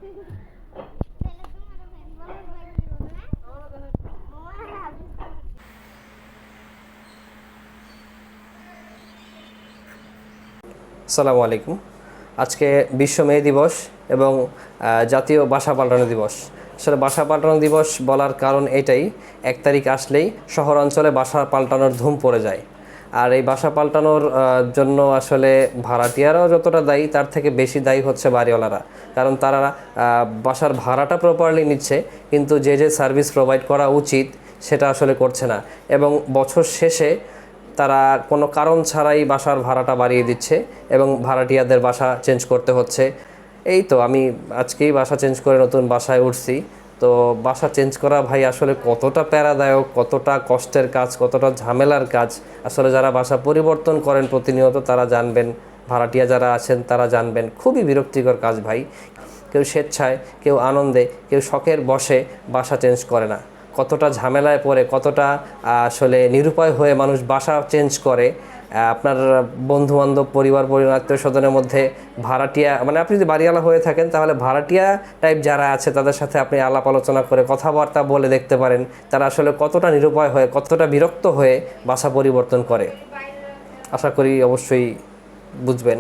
আসসালামু আলাইকুম। আজকে বিশ্ব মেয়ে দিবস এবং জাতীয় ভাষা পাল্টানো দিবস। আসলে ভাষা পাল্টানো দিবস বলার কারণ এটাই, 1 তারিখ আসলেই শহরাঞ্চলে ভাষা পাল্টানোর ধুম পড়ে যায়। আর এই ভাষা পাল্টানোর জন্য আসলে ভাড়াটিয়ারাও যতটা দায়ী, তার থেকে বেশি দায়ী হচ্ছে বাড়িওয়ালারা। কারণ তারা বাসার ভাড়াটা প্রপারলি নিচ্ছে, কিন্তু যে সার্ভিস প্রোভাইড করা উচিত সেটা আসলে করছে না। এবং বছর শেষে তারা কোনো কারণ ছাড়াই বাসার ভাড়াটা বাড়িয়ে দিচ্ছে এবং ভাড়াটিয়াদের বাসা চেঞ্জ করতে হচ্ছে। এই তো আমি আজকেই বাসা চেঞ্জ করে নতুন বাসায় উঠছি। তো বাসা চেঞ্জ করা ভাই আসলে কতটা প্যারাদায়ক, কতটা কষ্টের কাজ, কতটা ঝামেলার কাজ, আসলে যারা বাসা পরিবর্তন করেন প্রতিনিয়ত তারা জানবেন, ভাড়াটিয়া যারা আছেন তারা জানবেন। খুবই বিরক্তিকর কাজ ভাই। কেউ স্বেচ্ছায়, কেউ আনন্দে, কেউ শখের বশে বাসা চেঞ্জ করে না। কতটা ঝামেলায় পড়ে, কতটা আসলে নিরুপায় হয়ে মানুষ বাসা চেঞ্জ করে। আপনার বন্ধুবান্ধব, পরিবার, আত্মীয় স্বজনের মধ্যে ভাড়াটিয়া, মানে আপনি যদি বাড়িওয়ালা হয়ে থাকেন তাহলে ভাড়াটিয়া টাইপ যারা আছে তাদের সাথে আপনি আলাপ আলোচনা করে কথাবার্তা বলে দেখতে পারেন তারা আসলে কতটা নিরুপায় হয়ে, কতটা বিরক্ত হয়ে বাসা পরিবর্তন করে। আশা করি অবশ্যই বুঝবেন।